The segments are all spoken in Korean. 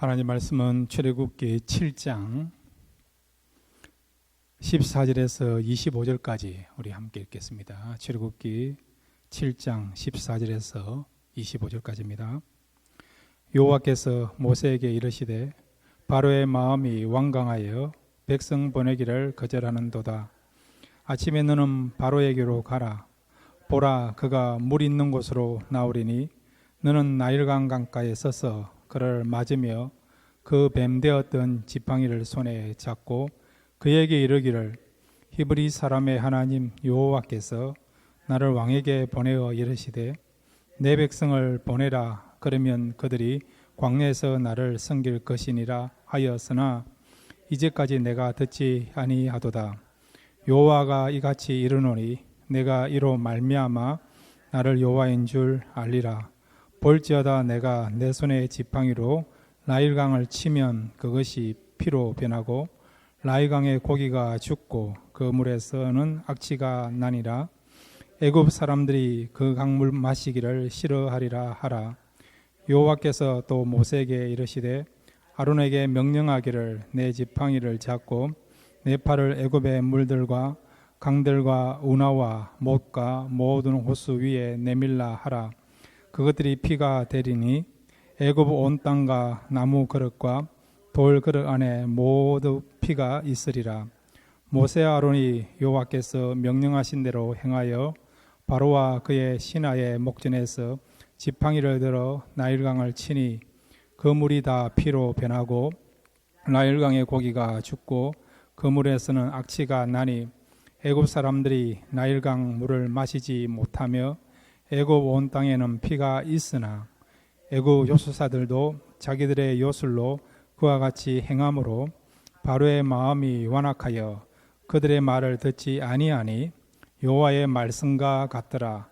하나님 말씀은 출애굽기 7장 14절에서 25절까지 우리 함께 읽겠습니다. 출애굽기 7장 14절에서 25절까지입니다. 여호와께서 모세에게 이르시되 바로의 마음이 완강하여 백성 보내기를 거절하는도다. 아침에 너는 바로에게로 가라. 보라, 그가 물 있는 곳으로 나오리니 너는 나일강 강가에 서서 그를 맞으며 그 뱀되었던 지팡이를 손에 잡고 그에게 이르기를 히브리 사람의 하나님 여호와께서 나를 왕에게 보내어 이르시되 내 백성을 보내라. 그러면 그들이 광야에서 나를 섬길 것이니라 하였으나 이제까지 내가 듣지 아니하도다. 여호와가 이같이 이르노니 내가 이로 말미암아 나를 여호와인 줄 알리라. 볼지어다 내가 내 손의 지팡이로 나일강을 치면 그것이 피로 변하고 나일강의 고기가 죽고 그 물에서는 악취가 나니라. 애굽 사람들이 그 강물 마시기를 싫어하리라 하라. 여호와께서 또 모세에게 이르시되 아론에게 명령하기를 내 지팡이를 잡고 내 팔을 애굽의 물들과 강들과 운하와 못과 모든 호수 위에 내밀라 하라. 그것들이 피가 되리니 애굽 온 땅과 나무 그릇과 돌 그릇 안에 모두 피가 있으리라. 모세와 아론이 여호와께서 명령하신 대로 행하여 바로와 그의 신하의 목전에서 지팡이를 들어 나일강을 치니 그 물이 다 피로 변하고 나일강의 고기가 죽고 그 물에서는 악취가 나니 애굽 사람들이 나일강 물을 마시지 못하며 애굽 온 땅에는 피가 있으나 애굽 요술사들도 자기들의 요술로 그와 같이 행함으로 바로의 마음이 완악하여 그들의 말을 듣지 아니하니 여호와의 말씀과 같더라.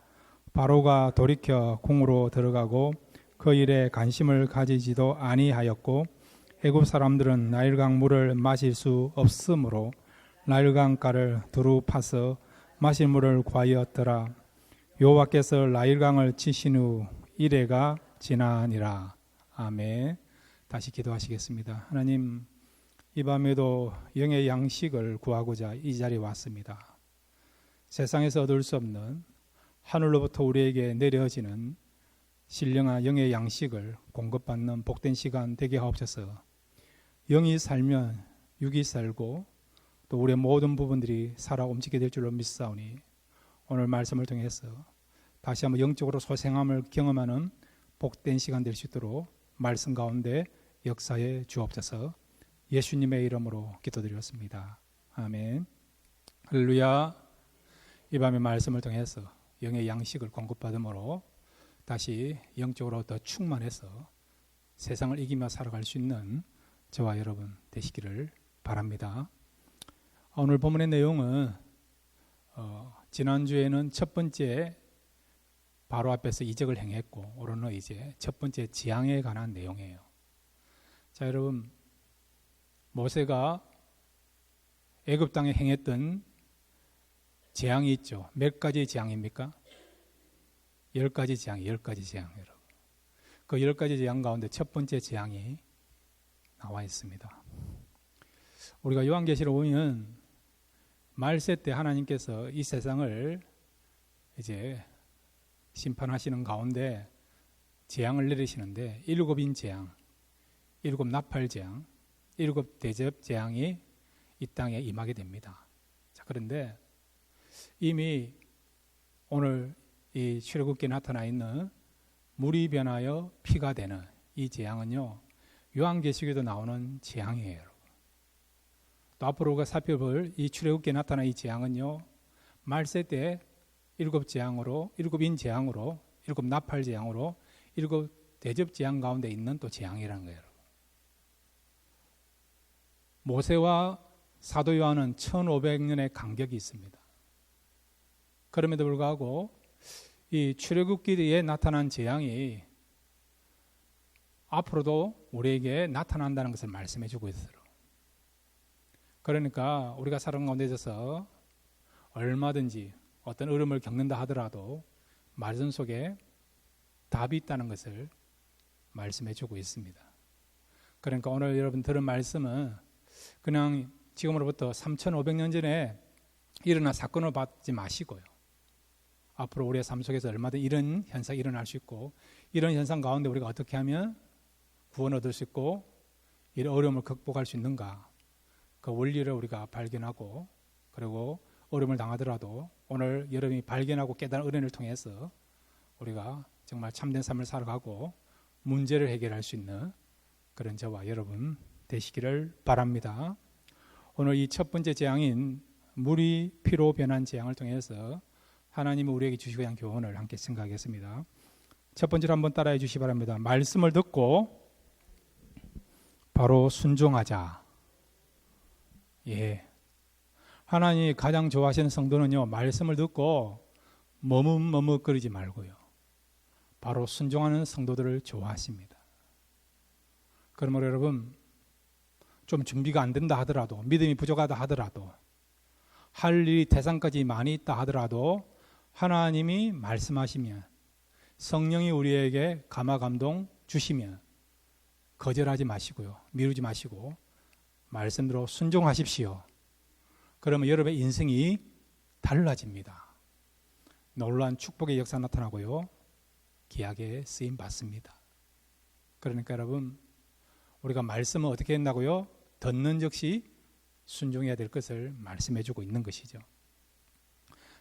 바로가 돌이켜 궁으로 들어가고 그 일에 관심을 가지지도 아니하였고 애굽 사람들은 나일강 물을 마실 수 없으므로 나일강가를 두루 파서 마실 물을 구하였더라. 여호와께서 나일강을 치신 후 이래가 지나니라. 아멘. 다시 기도하시겠습니다. 하나님, 이 밤에도 영의 양식을 구하고자 이 자리에 왔습니다. 세상에서 얻을 수 없는 하늘로부터 우리에게 내려지는 신령한 영의 양식을 공급받는 복된 시간 되게 하옵소서. 영이 살면 육이 살고 또 우리의 모든 부분들이 살아 움직이게 될 줄로 믿사오니 오늘 말씀을 통해서 다시 한번 영적으로 소생함을 경험하는 복된 시간 될 수 있도록 말씀 가운데 역사해 주옵소서. 예수님의 이름으로 기도드렸습니다. 아멘. 할렐루야. 이 밤의 말씀을 통해서 영의 양식을 공급받음으로 다시 영적으로 더 충만해서 세상을 이기며 살아갈 수 있는 저와 여러분 되시기를 바랍니다. 오늘 본문의 내용은 지난주에는 첫 번째 바로 앞에서 이적을 행했고 오늘은 이제 첫 번째 재앙에 관한 내용이에요. 자, 여러분, 모세가 애굽 땅에 행했던 재앙이 있죠. 몇 가지 재앙입니까? 10가지 재앙, 10가지 재앙. 여러분, 그 10가지 재앙 가운데 첫 번째 재앙이 나와 있습니다. 우리가 요한계시록 보면 말세 때 하나님께서 이 세상을 이제 심판하시는 가운데 재앙을 내리시는데 7인 재앙, 7 나팔 재앙, 7 대접 재앙이 이 땅에 임하게 됩니다. 자, 그런데 이미 오늘 이 출애굽기에 나타나 있는 물이 변하여 피가 되는 이 재앙은요, 요한계시록에도 나오는 재앙이에요. 또 앞으로 우리가 살펴볼 이 출애굽기에 나타난 이 재앙은요, 말세 때 7재앙으로, 7인 재앙으로, 7 나팔 재앙으로, 7 대접 재앙 가운데 있는 또 재앙이라는 거예요. 모세와 사도 요한은 1500년의 간격이 있습니다. 그럼에도 불구하고 이 출애굽기에 나타난 재앙이 앞으로도 우리에게 나타난다는 것을 말씀해 주고 있어요. 그러니까 우리가 살아가는 가운데 있어서 얼마든지 어떤 어려움을 겪는다 하더라도 말씀 속에 답이 있다는 것을 말씀해 주고 있습니다. 그러니까 오늘 여러분 들은 말씀은 그냥 지금으로부터 3,500년 전에 일어난 사건을 받지 마시고요. 앞으로 우리의 삶 속에서 얼마든지 이런 현상이 일어날 수 있고, 이런 현상 가운데 우리가 어떻게 하면 구원 얻을 수 있고 이런 어려움을 극복할 수 있는가, 그 원리를 우리가 발견하고, 그리고 어려움을 당하더라도 오늘 여러분이 발견하고 깨달은 은혜를 통해서 우리가 정말 참된 삶을 살아가고 문제를 해결할 수 있는 그런 저와 여러분 되시기를 바랍니다. 오늘 이 첫 번째 재앙인 물이 피로 변한 재앙을 통해서 하나님이 우리에게 주시고 한 교훈을 함께 생각하겠습니다. 첫 번째로 한번 따라해 주시기 바랍니다. 말씀을 듣고 바로 순종하자. 예. 하나님이 가장 좋아하시는 성도는요, 말씀을 듣고 머뭇머뭇거리지 말고요, 바로 순종하는 성도들을 좋아하십니다. 그러므로 여러분, 좀 준비가 안 된다 하더라도, 믿음이 부족하다 하더라도, 할 일이 대상까지 많이 있다 하더라도 하나님이 말씀하시면, 성령이 우리에게 감화 감동 주시면 거절하지 마시고요, 미루지 마시고 말씀대로 순종하십시오. 그러면 여러분의 인생이 달라집니다. 놀라운 축복의 역사 나타나고요, 기약에 쓰임 받습니다. 그러니까 여러분, 우리가 말씀은 어떻게 했나고요? 듣는 즉시 순종해야 될 것을 말씀해 주고 있는 것이죠.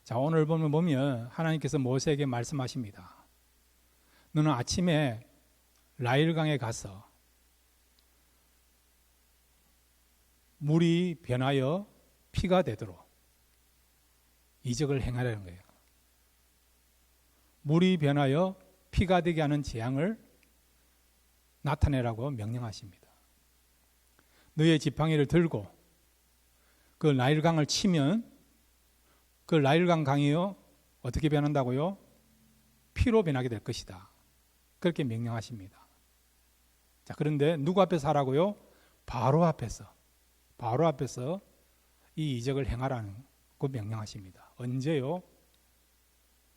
자, 오늘 보면 하나님께서 모세에게 말씀하십니다. 너는 아침에 라일강에 가서 물이 변하여 피가 되도록 이적을 행하라는 거예요. 물이 변하여 피가 되게 하는 재앙을 나타내라고 명령하십니다. 너의 지팡이를 들고 그 나일강을 치면 그 나일강 강이요, 어떻게 변한다고요? 피로 변하게 될 것이다. 그렇게 명령하십니다. 자, 그런데 누구 앞에서 하라고요? 바로 앞에서 이 이적을 행하라는 그 명령하십니다. 언제요?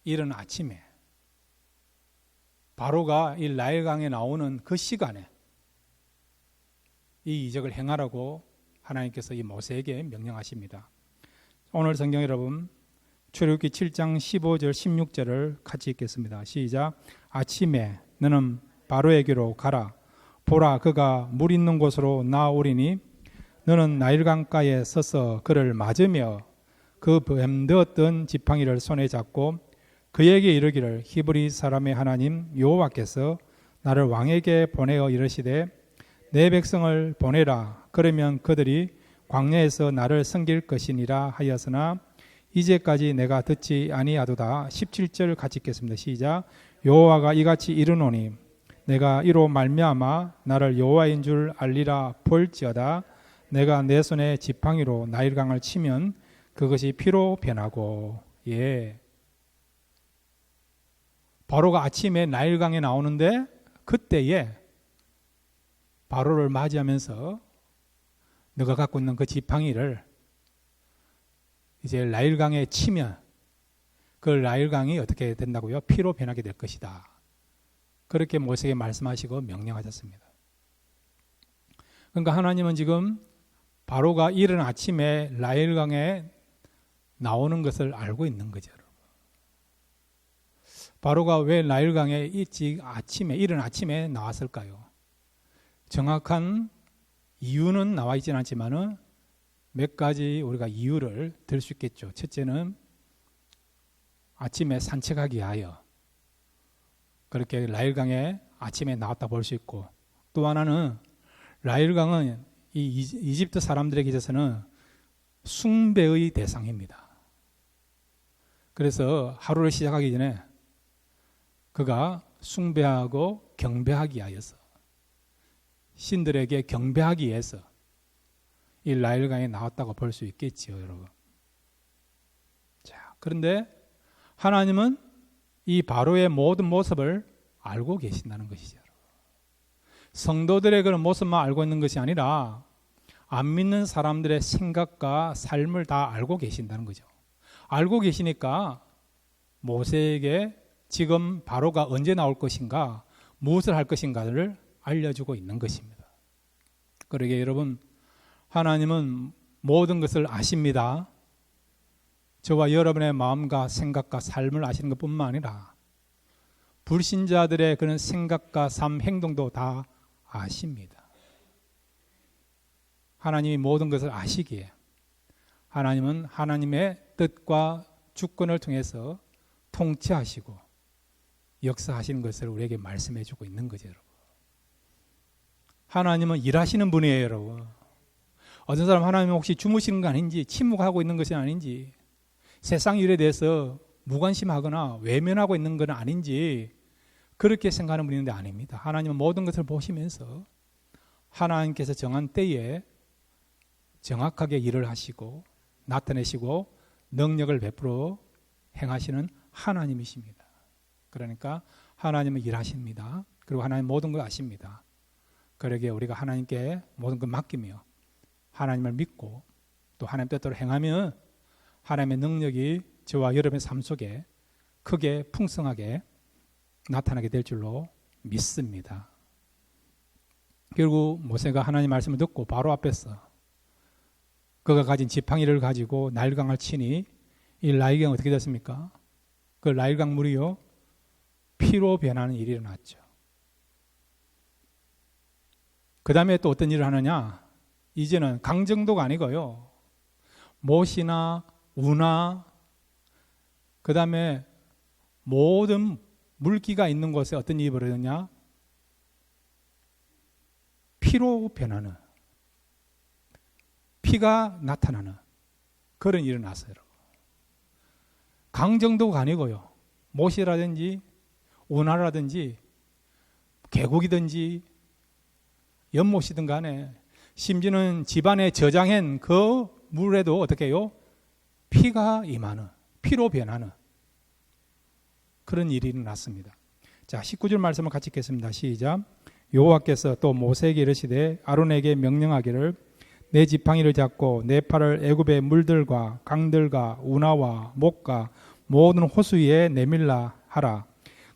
이른 아침에, 바로가 이 나일강에 나오는 그 시간에 이 이적을 행하라고 하나님께서 이 모세에게 명령하십니다. 오늘 성경 여러분, 출애굽기 7장 15절 16절을 같이 읽겠습니다. 시작. 아침에 너는 바로에게로 가라. 보라, 그가 물 있는 곳으로 나오리니 너는 나일강가에 서서 그를 맞으며 그 뱀되었던 지팡이를 손에 잡고 그에게 이르기를, 히브리 사람의 하나님 여호와께서 나를 왕에게 보내어 이르시되 내 백성을 보내라. 그러면 그들이 광야에서 나를 섬길 것이니라 하였으나 이제까지 내가 듣지 아니하도다. 17절 같이 읽겠습니다. 시작. 여호와가 이같이 이르노니 내가 이로 말미암아 나를 여호와인 줄 알리라. 볼지어다 내가 내 손에 지팡이로 나일강을 치면 그것이 피로 변하고. 예. 바로가 아침에 나일강에 나오는데 그때에 바로를 맞이하면서 너가 갖고 있는 그 지팡이를 이제 나일강에 치면 그 나일강이 어떻게 된다고요? 피로 변하게 될 것이다. 그렇게 모세에게 말씀하시고 명령하셨습니다. 그러니까 하나님은 지금 바로가 이른 아침에 나일강에 나오는 것을 알고 있는 거죠. 바로가 왜 나일강에 일찍 아침에, 이른 아침에 나왔을까요? 정확한 이유는 나와 있지는 않지만은 몇 가지 우리가 이유를 들 수 있겠죠. 첫째는 아침에 산책하기 위하여 그렇게 나일강에 아침에 나왔다 볼 수 있고, 또 하나는 나일강은 이 이집트 사람들에게 있어서는 숭배의 대상입니다. 그래서 하루를 시작하기 전에 그가 숭배하고 경배하기 위하여서, 신들에게 경배하기 위해서 이 나일강에 나왔다고 볼 수 있겠지요, 여러분. 자, 그런데 하나님은 이 바로의 모든 모습을 알고 계신다는 것이죠. 성도들의 그런 모습만 알고 있는 것이 아니라 안 믿는 사람들의 생각과 삶을 다 알고 계신다는 거죠. 알고 계시니까 모세에게 지금 바로가 언제 나올 것인가, 무엇을 할 것인가를 알려주고 있는 것입니다. 그러게 여러분, 하나님은 모든 것을 아십니다. 저와 여러분의 마음과 생각과 삶을 아시는 것뿐만 아니라 불신자들의 그런 생각과 삶, 행동도 다 아십니다. 하나님이 모든 것을 아시기에 하나님은 하나님의 뜻과 주권을 통해서 통치하시고 역사하시는 것을 우리에게 말씀해 주고 있는 거죠, 여러분. 하나님은 일하시는 분이에요, 여러분. 어떤 사람 하나님은 혹시 주무시는 거 아닌지, 침묵하고 있는 것이 아닌지, 세상 일에 대해서 무관심하거나 외면하고 있는 건 아닌지 그렇게 생각하는 분이 있는데 아닙니다. 하나님은 모든 것을 보시면서 하나님께서 정한 때에 정확하게 일을 하시고 나타내시고 능력을 베풀어 행하시는 하나님이십니다. 그러니까 하나님은 일하십니다. 그리고 하나님 모든 걸 아십니다. 그러기에 우리가 하나님께 모든 걸 맡기며 하나님을 믿고 또 하나님 뜻대로 행하면 하나님의 능력이 저와 여러분의 삶 속에 크게 풍성하게 나타나게 될 줄로 믿습니다. 결국 모세가 하나님 말씀을 듣고 바로 앞에서 그가 가진 지팡이를 가지고 나일강을 치니 이 나일강이 어떻게 됐습니까? 그 나일강 물이요 피로 변하는 일이 일어났죠. 그 다음에 또 어떤 일을 하느냐? 이제는 강 정도가 아니고요, 못이나 우나 그 다음에 모든 물기가 있는 곳에 어떤 일이 벌어졌냐? 피로 변하는, 피가 나타나는 그런 일이 났어요. 강 정도가 아니고요, 못이라든지 운하라든지 계곡이든지 연못이든 간에 심지어는 집안에 저장한 그 물에도 어떻게 해요? 피가 임하는, 피로 변하는 그런 일이 일어났습니다. 자, 19절 말씀을 같이 읽겠습니다. 시작. 여호와께서 또 모세에게 이르시되 아론에게 명령하기를 내 지팡이를 잡고 내 팔을 애굽의 물들과 강들과 운하와 목과 모든 호수 위에 내밀라 하라.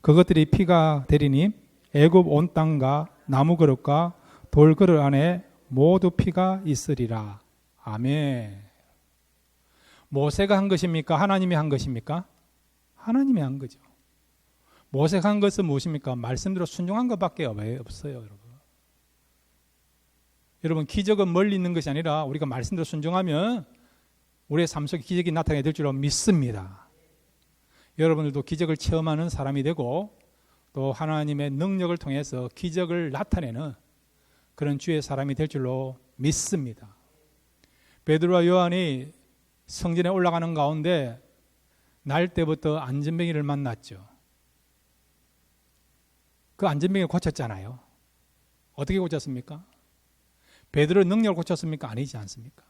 그것들이 피가 되리니 애굽 온 땅과 나무 그릇과 돌 그릇 안에 모두 피가 있으리라. 아멘. 모세가 한 것입니까? 하나님이 한 것입니까? 하나님이 한 거죠. 모세가 한 것은 무엇입니까? 말씀대로 순종한 것밖에 없어요, 여러분. 여러분, 기적은 멀리 있는 것이 아니라 우리가 말씀대로 순종하면 우리의 삶 속에 기적이 나타나게 될 줄로 믿습니다. 여러분들도 기적을 체험하는 사람이 되고 또 하나님의 능력을 통해서 기적을 나타내는 그런 주의 사람이 될 줄로 믿습니다. 베드로와 요한이 성전에 올라가는 가운데 날 때부터 안전뱅이를 만났죠. 그 안전뱅이를 고쳤잖아요. 어떻게 고쳤습니까? 베드로의 능력을 고쳤습니까? 아니지 않습니까?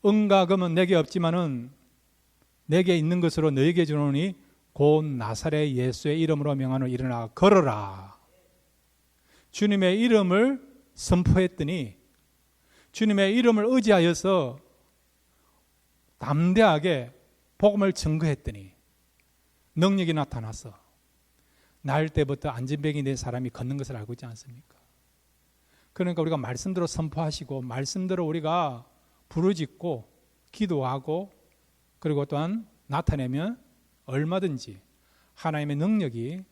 은과 금은 내게 없지만은 내게 있는 것으로 너에게 주노니 곧 나사렛 예수의 이름으로 명하노 일어나 걸어라. 주님의 이름을 선포했더니 주님의 이름을 의지하여서 담대하게 복음을 증거했더니 능력이 나타나서 날 때부터 안전뱅이 된 사람이 걷는 것을 알고 있지 않습니까? 그러니까 우리가 말씀대로 선포하시고 말씀대로 우리가 부르짖고 기도하고 그리고 또한 나타내면 얼마든지 하나님의 능력이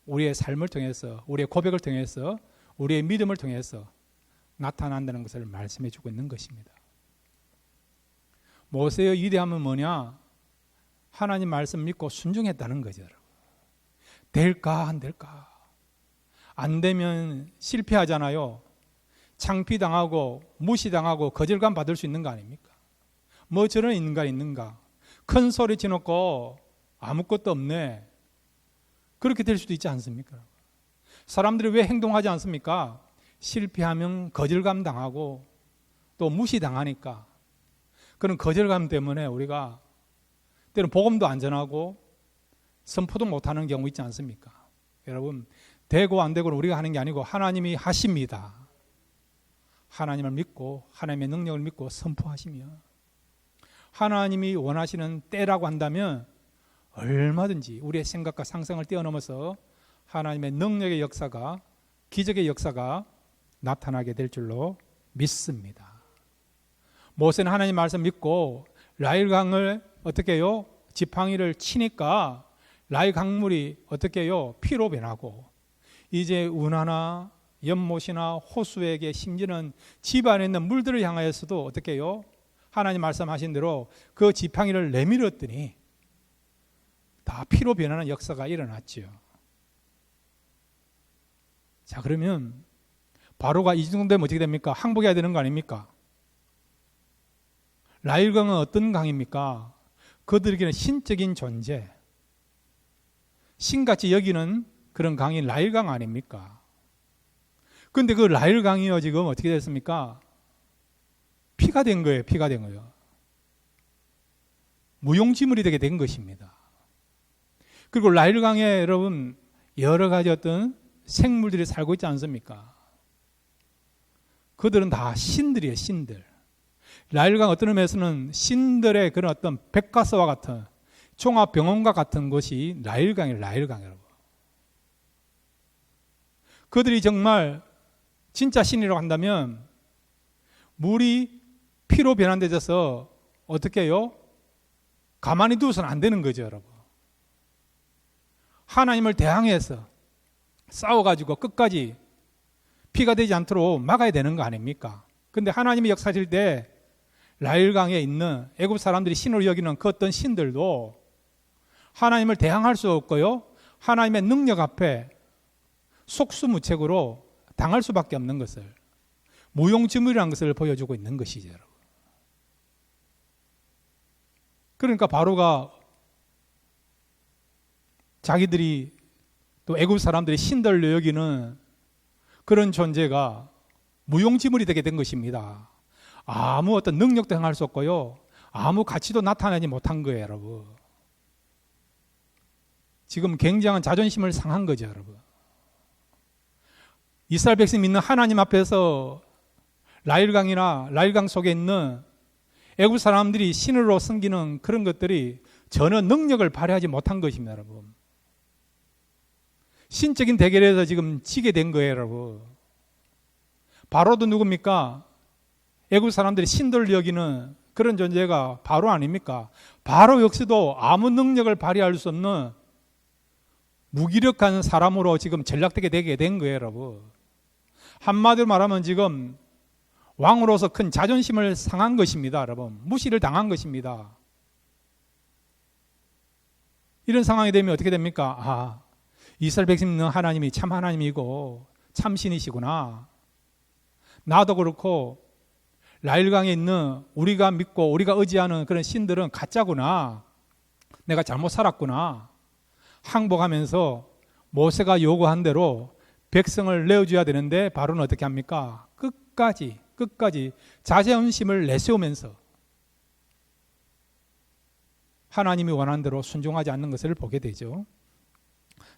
우리의 삶을 통해서 우리의 고백을 통해서 우리의 믿음을 통해서 나타난다는 것을 말씀해 주고 있는 것입니다. 모세의 위대함은 뭐냐? 하나님 말씀 믿고 순종했다는 거죠. 될까 안 될까? 안 되면 실패하잖아요. 창피당하고 무시당하고 거절감 받을 수 있는 거 아닙니까? 뭐 저런 인간이 있는가? 큰 소리 치놓고 아무것도 없네. 그렇게 될 수도 있지 않습니까? 사람들이 왜 행동하지 않습니까? 실패하면 거절감 당하고 또 무시당하니까 그런 거절감 때문에 우리가 때로는 복음도 안 전하고 선포도 못하는 경우 있지 않습니까? 여러분, 되고 안 되고는 우리가 하는 게 아니고 하나님이 하십니다. 하나님을 믿고 하나님의 능력을 믿고 선포하시면 하나님이 원하시는 때라고 한다면 얼마든지 우리의 생각과 상상을 뛰어넘어서 하나님의 능력의 역사가, 기적의 역사가 나타나게 될 줄로 믿습니다. 모세는 하나님 말씀 믿고 나일강을 어떻게 해요? 지팡이를 치니까 나일 강물이 어떻게 해요? 피로 변하고 이제 운하나 연못이나 호수에게 심지어는 집안에 있는 물들을 향하여서도 어떻게 해요? 하나님 말씀하신 대로 그 지팡이를 내밀었더니 다 피로 변하는 역사가 일어났죠. 자, 그러면 바로가 이 정도 되면 어떻게 됩니까? 항복해야 되는 거 아닙니까? 나일강은 어떤 강입니까? 그들에게는 신적인 존재, 신같이 여기는 그런 강이 나일강 아닙니까? 그런데 그 나일강이요 지금 어떻게 됐습니까? 피가 된 거예요. 피가 된 거예요. 무용지물이 되게 된 것입니다. 그리고 나일강에 여러분 여러 가지 어떤 생물들이 살고 있지 않습니까? 그들은 다 신들이에요. 신들. 나일강 어떤 의미에서는 신들의 그런 어떤 백과사와 같은 종합병원과 같은 것이 나일강이에요. 나일강 여러분. 그들이 정말 진짜 신이라고 한다면 물이 피로 변환되어서 어떻게 해요? 가만히 두어서는 안 되는 거죠 여러분. 하나님을 대항해서 싸워가지고 끝까지 피가 되지 않도록 막아야 되는 거 아닙니까? 근데 하나님이 역사하실 때 나일강에 있는 애굽 사람들이 신으로 여기는 그 어떤 신들도 하나님을 대항할 수 없고요. 하나님의 능력 앞에 속수무책으로 당할 수밖에 없는 것을 무용지물이라는 것을 보여주고 있는 것이죠. 여러분. 그러니까 바로가 자기들이 또 애굽 사람들이 신들로 여기는 그런 존재가 무용지물이 되게 된 것입니다. 아무 어떤 능력도 행할 수 없고요. 아무 가치도 나타내지 못한 거예요, 여러분. 지금 굉장한 자존심을 상한 거죠, 여러분. 이스라엘 백성 믿는 하나님 앞에서 나일강이나 나일강 속에 있는 애굽 사람들이 신으로 섬기는 그런 것들이 전혀 능력을 발휘하지 못한 것입니다, 여러분. 신적인 대결에서 지금 지게 된 거예요, 여러분. 바로도 누굽니까? 애굽 사람들이 신들을 여기는 그런 존재가 바로 아닙니까? 바로 역시도 아무 능력을 발휘할 수 없는 무기력한 사람으로 지금 전락되게 되게 된 거예요, 여러분. 한마디로 말하면 지금 왕으로서 큰 자존심을 상한 것입니다, 여러분. 무시를 당한 것입니다. 이런 상황이 되면 어떻게 됩니까? 아, 이스라엘 백성은 하나님이 참 하나님이고 참 신이시구나. 나도 그렇고 나일강에 있는 우리가 믿고 우리가 의지하는 그런 신들은 가짜구나. 내가 잘못 살았구나. 항복하면서 모세가 요구한 대로 백성을 내어줘야 되는데 바로는 어떻게 합니까? 끝까지 자존심을 내세우면서 하나님이 원하는 대로 순종하지 않는 것을 보게 되죠.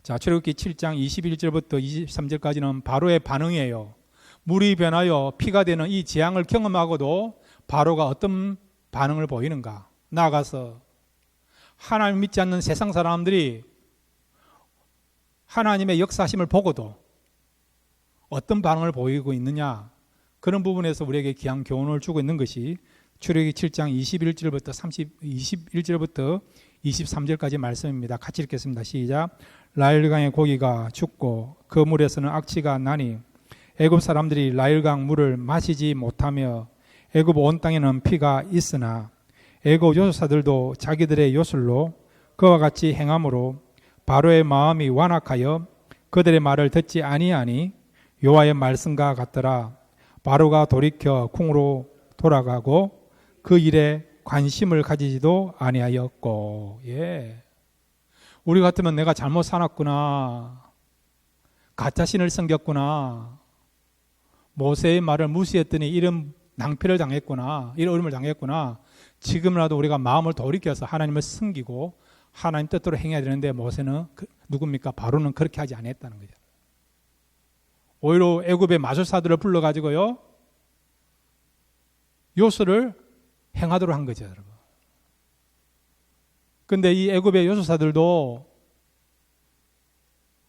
자, 출애굽기 7장 21절부터 23절까지는 바로의 반응이에요. 물이 변하여 피가 되는 이 재앙을 경험하고도 바로가 어떤 반응을 보이는가? 나아가서 하나님 믿지 않는 세상 사람들이 하나님의 역사심을 보고도 어떤 반응을 보이고 있느냐? 그런 부분에서 우리에게 귀한 교훈을 주고 있는 것이 출애굽기 7장 21절부터 23절까지 말씀입니다. 같이 읽겠습니다. 시작. 나일강의 고기가 죽고 그 물에서는 악취가 나니 애굽 사람들이 나일강 물을 마시지 못하며 애굽 온 땅에는 피가 있으나 애굽 요술사들도 자기들의 요술로 그와 같이 행함으로 바로의 마음이 완악하여 그들의 말을 듣지 아니하니 여호와의 말씀과 같더라. 바로가 돌이켜 궁으로 돌아가고 그 일에 관심을 가지지도 아니하였고. 예. 우리 같으면 내가 잘못 살았구나. 가짜신을 섬겼구나. 모세의 말을 무시했더니 이런 낭패를 당했구나. 이런 어려움을 당했구나. 지금이라도 우리가 마음을 돌이켜서 하나님을 섬기고 하나님 뜻대로 행해야 되는데 모세는 누굽니까? 바로는 그렇게 하지 않았다는 거죠. 오히려 애굽의 마술사들을 불러가지고요. 요술을 행하도록 한 거죠, 여러분. 근데 이 애굽의 요술사들도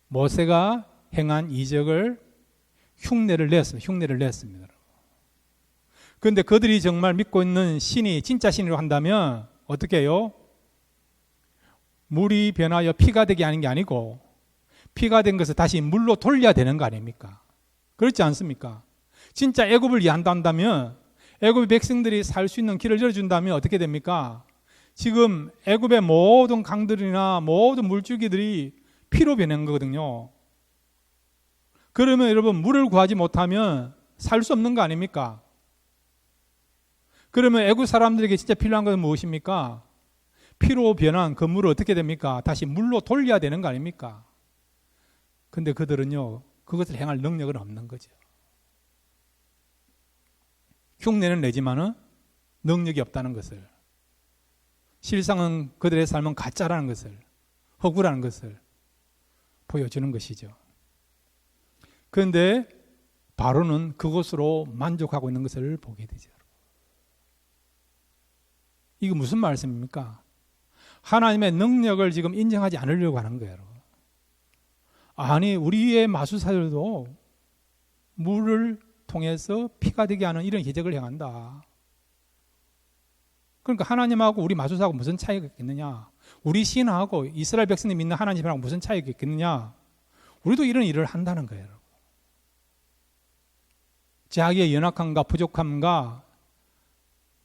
모세가 행한 이적을 흉내를 냈습니다. 그런데 그들이 정말 믿고 있는 신이 진짜 신이라고 한다면 어떻게 해요? 물이 변하여 피가 되게 하는 게 아니고 피가 된 것을 다시 물로 돌려야 되는 거 아닙니까? 그렇지 않습니까? 진짜 애굽을 이해한다면 애굽의 백성들이 살 수 있는 길을 열어준다면 어떻게 됩니까? 지금 애굽의 모든 강들이나 모든 물줄기들이 피로 변한 거거든요. 그러면 여러분 물을 구하지 못하면 살 수 없는 거 아닙니까? 그러면 애굽 사람들에게 진짜 필요한 것은 무엇입니까? 피로 변한 그 물을 어떻게 됩니까? 다시 물로 돌려야 되는 거 아닙니까? 근데 그들은요, 그것을 행할 능력은 없는 거죠. 흉내는 내지만은 능력이 없다는 것을, 실상은 그들의 삶은 가짜라는 것을, 허구라는 것을 보여주는 것이죠. 그런데 바로는 그것으로 만족하고 있는 것을 보게 되죠. 이거 무슨 말씀입니까? 하나님의 능력을 지금 인정하지 않으려고 하는 거예요. 아니, 우리의 마술사들도 물을 통해서 피가 되게 하는 이런 기적을 행한다. 그러니까 하나님하고 우리 마술사하고 무슨 차이가 있겠느냐? 우리 신하고 이스라엘 백성이 믿는 하나님하고 무슨 차이가 있겠느냐? 우리도 이런 일을 한다는 거예요. 자기의 연약함과 부족함과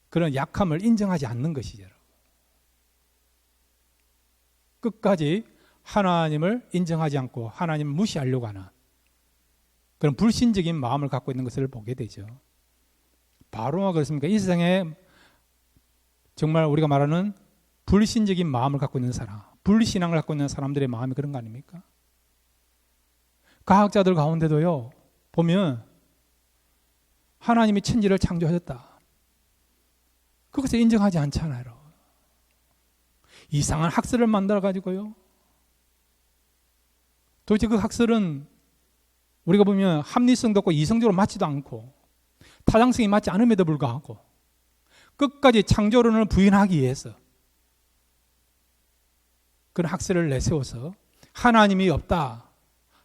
그런 약함을 인정하지 않는 것이죠. 끝까지 하나님을 인정하지 않고 하나님을 무시하려고 하는 그런 불신적인 마음을 갖고 있는 것을 보게 되죠. 바로가 그렇습니까? 이 세상에 정말 우리가 말하는 불신적인 마음을 갖고 있는 사람, 불신앙을 갖고 있는 사람들의 마음이 그런 거 아닙니까? 과학자들 가운데도요, 보면 하나님이 천지를 창조하셨다. 그것을 인정하지 않잖아요. 이상한 학설을 만들어가지고요. 도대체 그 학설은 우리가 보면 합리성도 없고 이성적으로 맞지도 않고 타당성이 맞지 않음에도 불구하고 끝까지 창조론을 부인하기 위해서 그런 학설을 내세워서 하나님이 없다,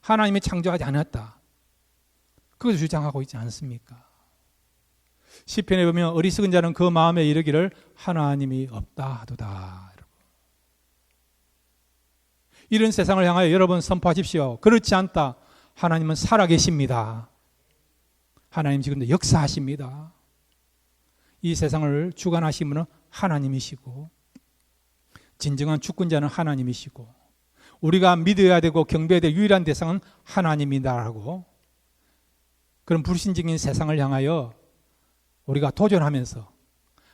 하나님이 창조하지 않았다, 그것을 주장하고 있지 않습니까? 시편에 보면 어리석은 자는 그 마음에 이르기를 하나님이 없다 하도다. 이런 세상을 향하여 여러분 선포하십시오. 그렇지 않다. 하나님은 살아계십니다. 하나님 지금도 역사하십니다. 이 세상을 주관하신 분은 하나님이시고 진정한 주권자는 하나님이시고 우리가 믿어야 되고 경배해야 될 유일한 대상은 하나님이다라고 그런 불신적인 세상을 향하여 우리가 도전하면서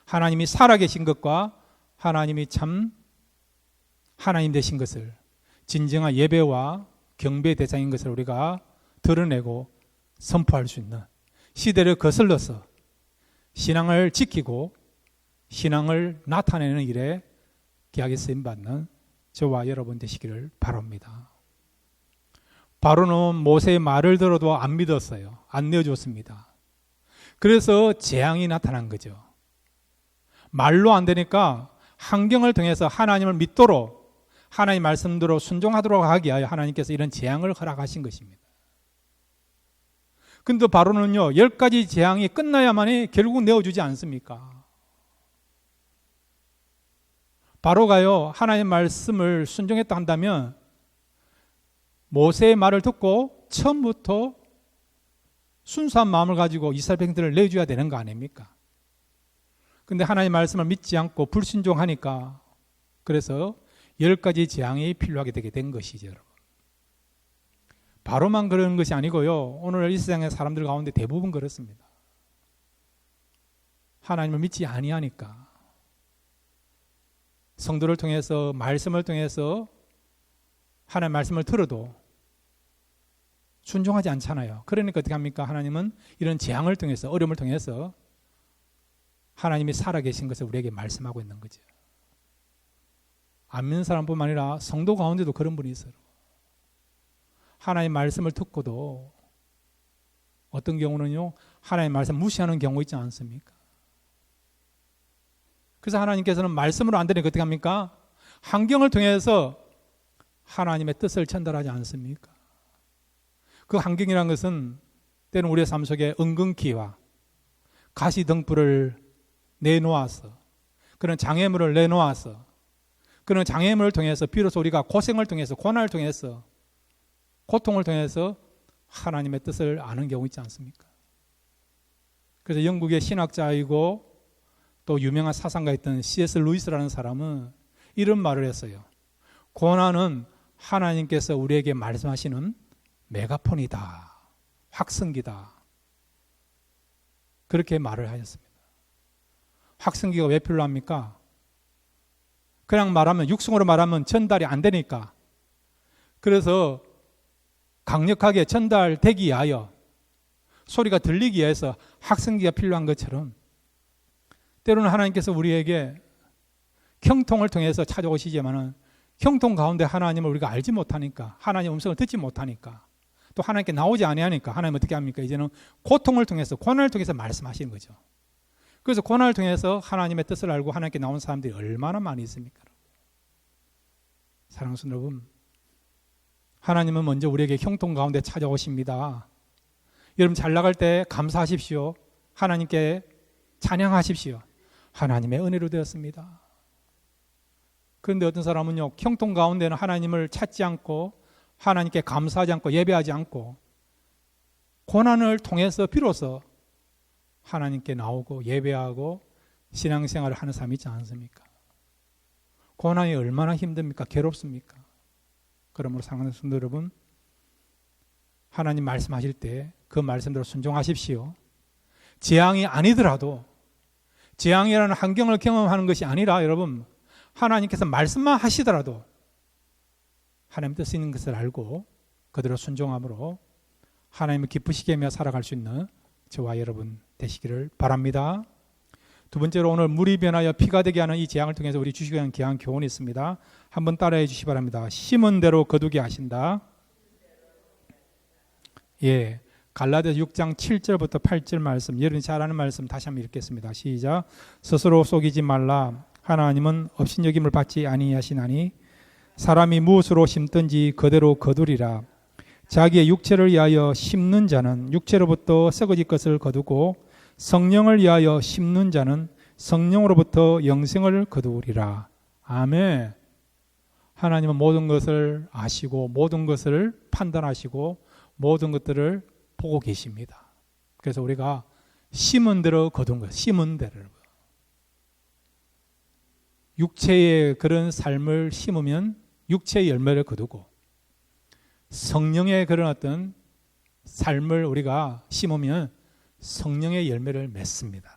하나님이 살아계신 것과 하나님이 참 하나님 되신 것을 진정한 예배와 경배의 대상인 것을 우리가 드러내고 선포할 수 있는 시대를 거슬러서 신앙을 지키고 신앙을 나타내는 일에 귀하게 쓰임받는 저와 여러분 되시기를 바랍니다. 바로는 모세의 말을 들어도 안 믿었어요. 안 내어줬습니다. 그래서 재앙이 나타난 거죠. 말로 안 되니까 환경을 통해서 하나님을 믿도록 하나님 말씀대로 순종하도록 하기 위하여 하나님께서 이런 재앙을 허락하신 것입니다. 근데 바로는요, 10가지 재앙이 끝나야만이 결국 내어주지 않습니까? 바로가요, 하나님 말씀을 순종했다 한다면 모세의 말을 듣고 처음부터 순수한 마음을 가지고 이스라엘 백성들을 내줘야 되는 거 아닙니까? 근데 하나님 말씀을 믿지 않고 불순종하니까 그래서 10가지 재앙이 필요하게 되게 된 것이죠, 여러분. 바로만 그런 것이 아니고요. 오늘 이 세상의 사람들 가운데 대부분 그렇습니다. 하나님을 믿지 아니하니까 성도를 통해서 말씀을 통해서 하나님 말씀을 들어도 순종하지 않잖아요. 그러니까 어떻게 합니까? 하나님은 이런 재앙을 통해서 어려움을 통해서 하나님이 살아계신 것을 우리에게 말씀하고 있는 거죠. 안 믿는 사람뿐만 아니라 성도 가운데도 그런 분이 있어요. 하나님 말씀을 듣고도 어떤 경우는요, 하나님 말씀 무시하는 경우 있지 않습니까? 그래서 하나님께서는 말씀으로 안 되니까 어떻게 합니까? 환경을 통해서 하나님의 뜻을 전달하지 않습니까? 그 환경이라는 것은 때는 우리의 삶 속에 은근키와 가시등불을 내놓아서, 그런 장애물을 내놓아서, 그런 장애물을 통해서 비로소 우리가 고생을 통해서, 고난을 통해서, 고통을 통해서 하나님의 뜻을 아는 경우 있지 않습니까? 그래서 영국의 신학자이고 또 유명한 사상가였던 C.S. 루이스라는 사람은 이런 말을 했어요. 고난은 하나님께서 우리에게 말씀하시는 메가폰이다, 확성기다, 그렇게 말을 하셨습니다. 확성기가 왜 필요합니까? 그냥 말하면, 육성으로 말하면 전달이 안 되니까. 그래서 강력하게 전달되기 위하여, 소리가 들리기 위해서 확성기가 필요한 것처럼 때로는 하나님께서 우리에게 형통을 통해서 찾아오시지만은 형통 가운데 하나님을 우리가 알지 못하니까, 하나님의 음성을 듣지 못하니까, 또 하나님께 나오지 아니하니까 하나님 어떻게 합니까? 이제는 고통을 통해서, 고난을 통해서 말씀하시는 거죠. 그래서 고난을 통해서 하나님의 뜻을 알고 하나님께 나온 사람들이 얼마나 많이 있습니까? 사랑하는 여러분, 하나님은 먼저 우리에게 형통 가운데 찾아오십니다. 여러분 잘 나갈 때 감사하십시오. 하나님께 찬양하십시오. 하나님의 은혜로 되었습니다. 그런데 어떤 사람은요, 형통 가운데는 하나님을 찾지 않고 하나님께 감사하지 않고 예배하지 않고 고난을 통해서 비로소 하나님께 나오고 예배하고 신앙생활을 하는 사람이 있지 않습니까? 고난이 얼마나 힘듭니까? 괴롭습니까? 그러므로 사랑하는 성도 여러분, 하나님 말씀하실 때 그 말씀대로 순종하십시오. 재앙이 아니더라도, 재앙이라는 환경을 경험하는 것이 아니라 여러분, 하나님께서 말씀만 하시더라도 하나님 뜻이 있는 것을 알고 그대로 순종함으로 하나님을 기쁘시게 하며 살아갈 수 있는 저와 여러분 되시기를 바랍니다. 두 번째로, 오늘 물이 변하여 피가 되게 하는 이 재앙을 통해서 우리 주시기 위한 귀한 교훈이 있습니다. 한번 따라해 주시기 바랍니다. 심은 대로 거두게 하신다. 예, 갈라디아서 6장 7절부터 8절 말씀, 여러분이 잘 아는 말씀 다시 한번 읽겠습니다. 시작. 스스로 속이지 말라. 하나님은 업신여김을 받지 아니하시나니 사람이 무엇으로 심든지 그대로 거두리라. 자기의 육체를 위하여 심는 자는 육체로부터 썩어질 것을 거두고 성령을 위하여 심는 자는 성령으로부터 영생을 거두리라. 아멘. 하나님은 모든 것을 아시고 모든 것을 판단하시고 모든 것들을 보고 계십니다. 그래서 우리가 심은 대로 거둔 거예요. 심은 대로. 육체의 그런 삶을 심으면 육체의 열매를 거두고, 성령의 그런 어떤 삶을 우리가 심으면 성령의 열매를 맺습니다.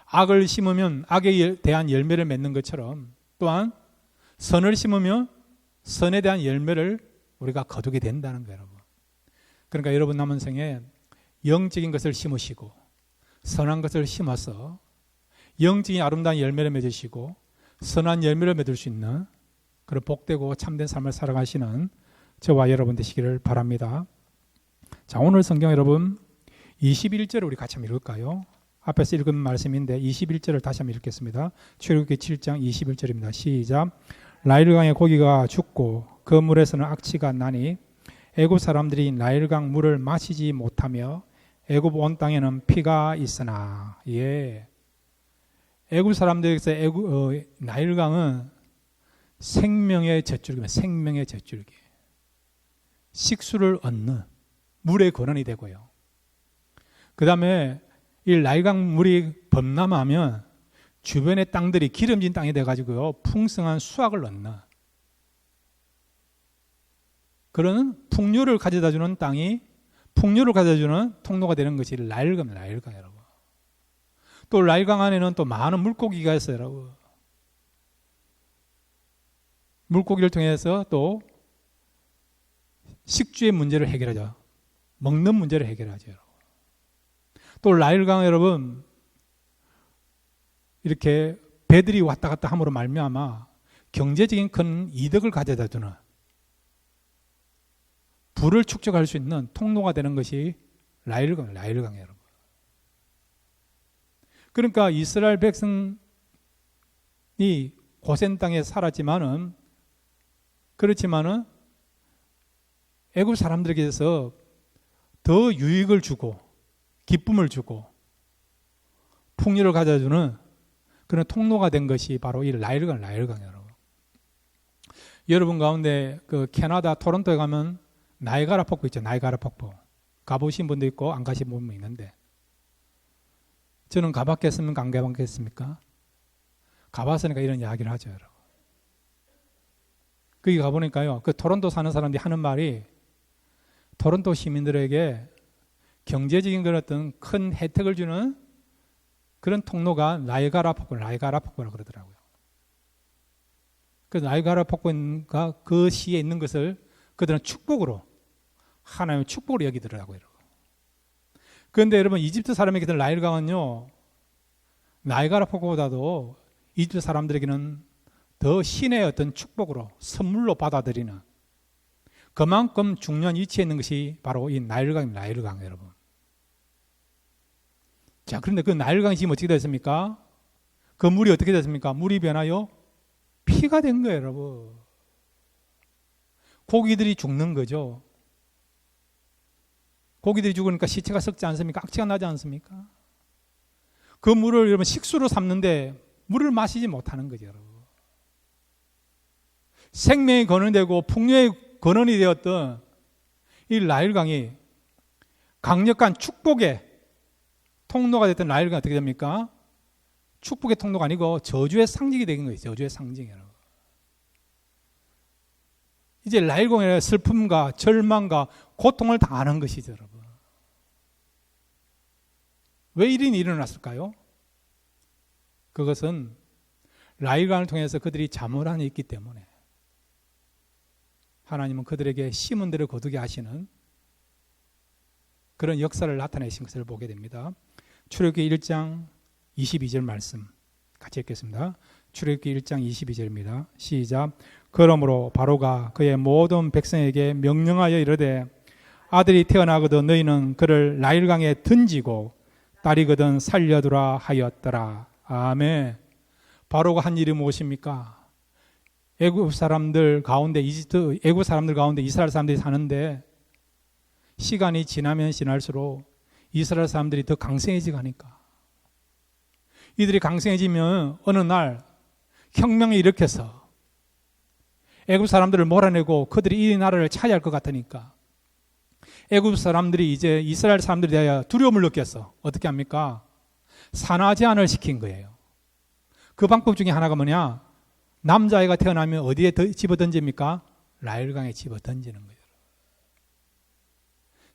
악을 심으면 악에 대한 열매를 맺는 것처럼, 또한 선을 심으면 선에 대한 열매를 우리가 거두게 된다는 거예요, 여러분. 그러니까 여러분 남은 생에 영적인 것을 심으시고 선한 것을 심어서 영적인 아름다운 열매를 맺으시고 선한 열매를 맺을 수 있는 그런 복되고 참된 삶을 살아가시는 저와 여러분 되시기를 바랍니다. 자, 오늘 성경 여러분 21절을 우리 같이 한번 읽을까요? 앞에서 읽은 말씀인데 21절을 다시 한번 읽겠습니다. 출애굽기 7장 21절입니다. 시작. 나일강의 고기가 죽고 그 물에서는 악취가 나니 애굽 사람들이 나일강 물을 마시지 못하며 애굽 온 땅에는 피가 있으나. 예, 애굽 사람들에게서 나일강은 생명의 젖줄기입니다. 생명의 젖줄기. 식수를 얻는 물의 근원이 되고요. 그 다음에 이 나일강 물이 범람하면 주변의 땅들이 기름진 땅이 돼가지고요, 풍성한 수확을 얻는 그런 풍요를 가져다주는 땅이, 풍요를 가져다주는 통로가 되는 것이 나일강입니다. 나일강 여러분. 또 나일강 안에는 또 많은 물고기가 있어요, 여러분. 물고기를 통해서 또 식주의 문제를 해결하죠. 먹는 문제를 해결하죠, 여러분. 또 나일강 여러분, 이렇게 배들이 왔다 갔다 함으로 말미암아 경제적인 큰 이득을 가져다주는, 부를 축적할 수 있는 통로가 되는 것이 나일강 여러분. 그러니까 이스라엘 백성이 고센 땅에 살았지만은, 그렇지만은 애굽 사람들에게서 더 유익을 주고 기쁨을 주고 풍요를 가져주는 그런 통로가 된 것이 바로 이 나일강이에요. 여러분 가운데 그 캐나다 토론토에 가면 나이가라 폭포 있죠. 나이가라 폭포. 가보신 분도 있고 안 가신 분도 있는데 저는 가봤겠습니까? 안 가봤겠습니까? 가봤으니까 이런 이야기를 하죠. 여러분. 거기 가보니까요. 그 토론토 사는 사람들이 하는 말이 토론토 시민들에게 경제적인 그런 어떤 큰 혜택을 주는 그런 통로가 나이가라 폭포라고 그러더라고요. 그 나이가라 폭포가 그 시에 있는 것을 그들은 축복으로 하나님의 축복으로 여기더라고요. 그런데 여러분 이집트 사람에게는 나일강은요 나이가라 폭포보다도 이집트 사람들에게는 더 신의 어떤 축복으로 선물로 받아들이는 그만큼 중요한 위치에 있는 것이 바로 이 나일강 여러분. 자, 그런데 그 나일강이 지금 어떻게 됐습니까? 그 물이 어떻게 됐습니까? 물이 변하여 피가 된 거예요, 여러분. 고기들이 죽는 거죠. 고기들이 죽으니까 시체가 썩지 않습니까? 악취가 나지 않습니까? 그 물을 여러분 식수로 삼는데 물을 마시지 못하는 거죠, 여러분. 생명의 근원이 되고 풍요의 근원이 되었던 이 나일강이 강력한 축복의 통로가 됐던 나일강이 어떻게 됩니까? 축복의 통로가 아니고 저주의 상징이 되는 거예요. 저주의 상징이라고. 이제 나일강의 슬픔과 절망과 고통을 당하는 것이죠, 여러분. 왜 이런 일이 일어났을까요? 그것은 나일강을 통해서 그들이 자문안에 있기 때문에 하나님은 그들에게 심은 대로 거두게 하시는 그런 역사를 나타내신 것을 보게 됩니다. 출애굽기 1장 22절 말씀 같이 읽겠습니다. 출애굽기 1장 22절입니다. 시작. 그러므로 바로가 그의 모든 백성에게 명령하여 이르되 아들이 태어나거든 너희는 그를 나일강에 던지고 딸이거든 살려두라 하였더라. 아멘. 바로가 한 일이 무엇입니까? 애굽 사람들 가운데 애굽 사람들 가운데 이스라엘 사람들이 사는데 시간이 지나면 지날수록 이스라엘 사람들이 더 강성해지고 하니까 이들이 강성해지면 어느 날 혁명을 일으켜서 애굽 사람들을 몰아내고 그들이 이 나라를 차지할 것 같으니까 애굽 사람들이 이제 이스라엘 사람들에 대하여 두려움을 느꼈어. 어떻게 합니까? 산화 제한을 시킨 거예요. 그 방법 중에 하나가 뭐냐? 남자아이가 태어나면 어디에 집어 던집니까? 나일강에 집어 던지는 거예요.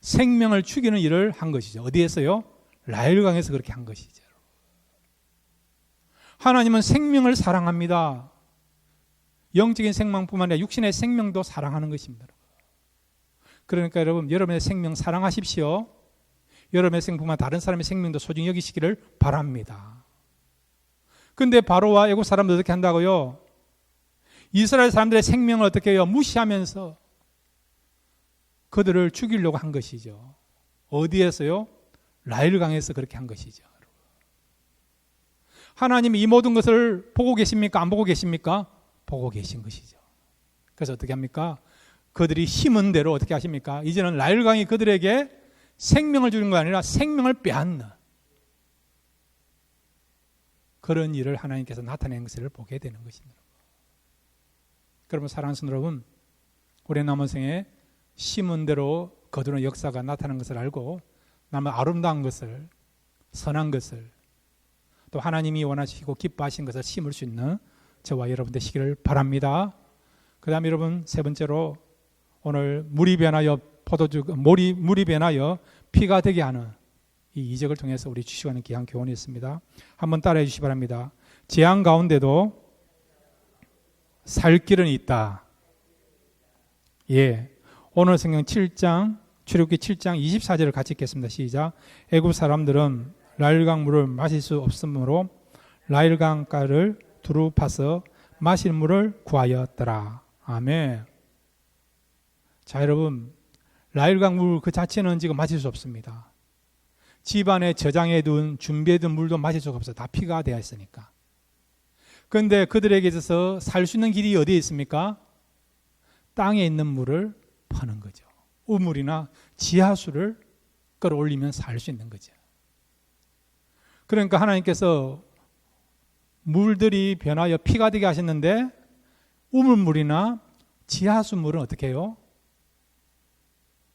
생명을 죽이는 일을 한 것이죠. 어디에서요? 나일강에서 그렇게 한 것이죠. 하나님은 생명을 사랑합니다. 영적인 생명뿐만 아니라 육신의 생명도 사랑하는 것입니다. 그러니까 여러분, 여러분의 생명 사랑하십시오. 여러분의 생명뿐만 다른 사람의 생명도 소중히 여기시기를 바랍니다. 그런데 바로와 애굽 사람들 어떻게 한다고요? 이스라엘 사람들의 생명을 어떻게 해요? 무시하면서 그들을 죽이려고 한 것이죠. 어디에서요? 나일강에서 그렇게 한 것이죠. 하나님이 이 모든 것을 보고 계십니까? 안 보고 계십니까? 보고 계신 것이죠. 그래서 어떻게 합니까? 그들이 심은 대로 어떻게 하십니까? 이제는 나일강이 그들에게 생명을 주는 거 아니라 생명을 빼앗는 그런 일을 하나님께서 나타낸 것을 보게 되는 것입니다. 그러면 사랑하는 여러분, 우리 남은 생에 심은 대로 거두는 역사가 나타나는 것을 알고 남은 아름다운 것을, 선한 것을, 또 하나님이 원하시고 기뻐하신 것을 심을 수 있는 저와 여러분 되시기를 바랍니다. 그 다음에 여러분, 세 번째로 오늘 물이 변하여 물이 변하여 피가 되게 하는 이 이적을 통해서 우리 주시고 하는 귀한 교훈이 있습니다. 한번 따라해 주시기 바랍니다. 재앙 가운데도 살 길은 있다. 예. 오늘 성경 7장, 출애굽기 7장 24절을 같이 읽겠습니다. 시작. 애굽 사람들은 나일강 물을 마실 수 없으므로 나일강가를 두루 파서 마실 물을 구하였더라. 아멘. 자, 여러분, 나일강 물 그 자체는 지금 마실 수 없습니다. 집안에 저장해 둔, 준비해 둔 물도 마실 수가 없어요. 다 피가 되어 있으니까. 그런데 그들에게 있어서 살 수 있는 길이 어디에 있습니까? 땅에 있는 물을 파는 거죠. 우물이나 지하수를 끌어올리면 살 수 있는 거죠. 그러니까 하나님께서 물들이 변하여 피가 되게 하셨는데 우물물이나 지하수물은 어떻게 해요?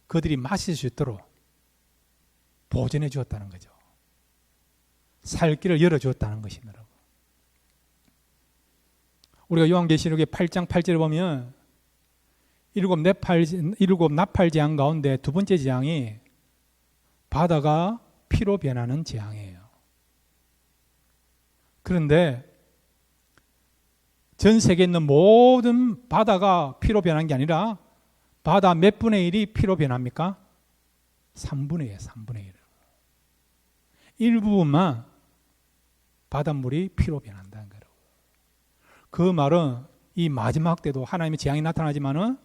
그들이 마실 수 있도록 보존해 주었다는 거죠. 살 길을 열어주었다는 것입니다. 여러분. 우리가 요한계시록의 8장 8절을 보면 일곱 나팔 재앙 가운데 두 번째 재앙이 바다가 피로 변하는 재앙이에요. 그런데 전 세계에 있는 모든 바다가 피로 변한 게 아니라 바다 몇 분의 1이 피로 변합니까? 3분의 1, 3분의 1. 일부분만 바닷물이 피로 변한다는 거예요. 그 말은 이 마지막 때도 하나님의 재앙이 나타나지만은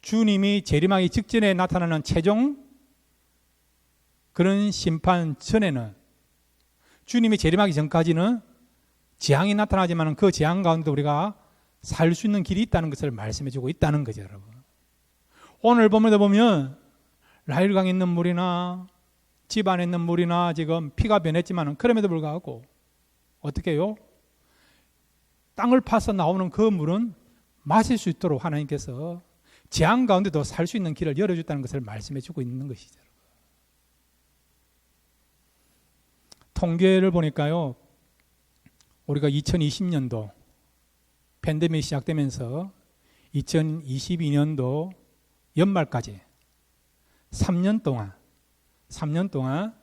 주님이 재림하기 직전에 나타나는 최종 그런 심판 전에는 주님이 재림하기 전까지는 재앙이 나타나지만 그 재앙 가운데 우리가 살 수 있는 길이 있다는 것을 말씀해 주고 있다는 거죠, 여러분. 오늘 보면 라일강에 있는 물이나 집 안에 있는 물이나 지금 피가 변했지만 그럼에도 불구하고 어떻게 해요? 땅을 파서 나오는 그 물은 마실 수 있도록 하나님께서 재앙 가운데도 살 수 있는 길을 열어줬다는 것을 말씀해 주고 있는 것이죠. 통계를 보니까요, 우리가 2020년도 팬데믹이 시작되면서 2022년도 연말까지 3년 동안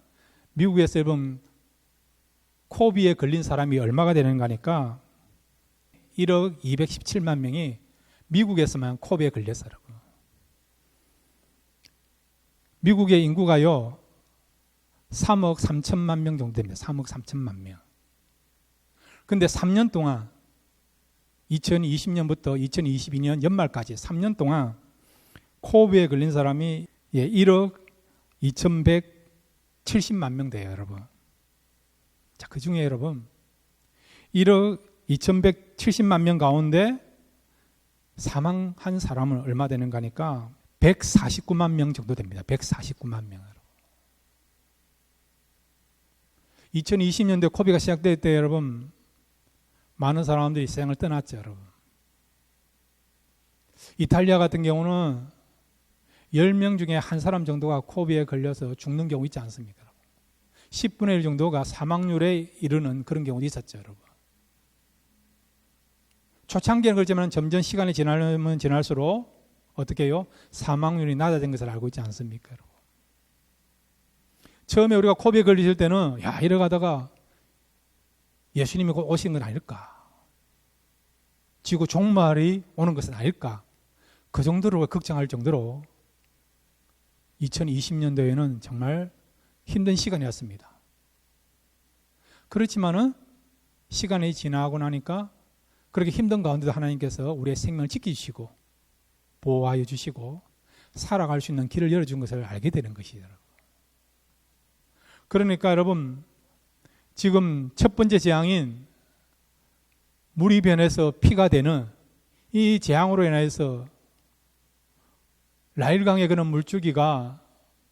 미국에서 여러분 코비에 걸린 사람이 얼마가 되는가 하니까 1억 217만 명이 미국에서만 코비에 걸렸어요. 미국의 인구가요 3억 3천만 명 정도 됩니다. 3억 3천만 명. 근데 3년 동안 2020년부터 2022년 연말까지 3년 동안 코비에 걸린 사람이 1억 2,170만 명 돼요, 여러분. 자, 그 중에 여러분 1억 2,170만 명 가운데 사망한 사람은 얼마 되는가 하니까 149만 명 정도 됩니다. 149만 명. 2020년도에 코비가 시작될 때 여러분 많은 사람들이 세상을 떠났죠, 여러분. 이탈리아 같은 경우는 10명 중에 한 사람 정도가 코비에 걸려서 죽는 경우 있지 않습니까? 10분의 1 정도가 사망률에 이르는 그런 경우도 있었죠, 여러분. 초창기에는 그렇지만 점점 시간이 지나면 지날수록 어떻게 해요? 사망률이 낮아진 것을 알고 있지 않습니까, 여러분? 처음에 우리가 코비에 걸리실 때는 이러가다가 예수님이 곧 오시는 건 아닐까? 지구 종말이 오는 것은 아닐까? 그 정도로 걱정할 정도로 2020년도에는 정말 힘든 시간이었습니다. 그렇지만은 시간이 지나고 나니까 그렇게 힘든 가운데도 하나님께서 우리의 생명을 지키시고 보호하여 주시고 살아갈 수 있는 길을 열어준 것을 알게 되는 것이더라고요. 그러니까 여러분 지금 첫 번째 재앙인 물이 변해서 피가 되는 이 재앙으로 인해서 라일강에 그런 물줄기가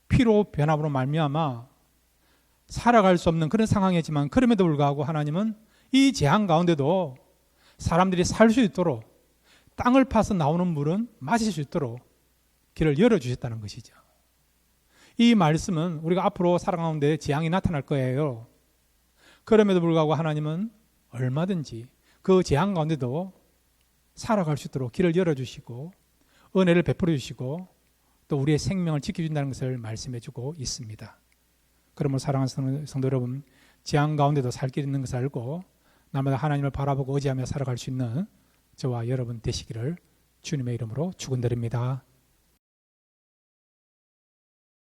피로 변함으로 말미암아 살아갈 수 없는 그런 상황이지만 그럼에도 불구하고 하나님은 이 재앙 가운데도 사람들이 살 수 있도록 땅을 파서 나오는 물은 마실 수 있도록 길을 열어주셨다는 것이죠. 이 말씀은 우리가 앞으로 살아가는 데 재앙이 나타날 거예요. 그럼에도 불구하고 하나님은 얼마든지 그 재앙 가운데도 살아갈 수 있도록 길을 열어주시고 은혜를 베풀어 주시고 또 우리의 생명을 지켜준다는 것을 말씀해 주고 있습니다. 그러므로 사랑하는 성도 여러분, 재앙 가운데도 살 길 있는 것을 알고 날마다 하나님을 바라보고 의지하며 살아갈 수 있는 저와 여러분 되시기를 주님의 이름으로 축원드립니다.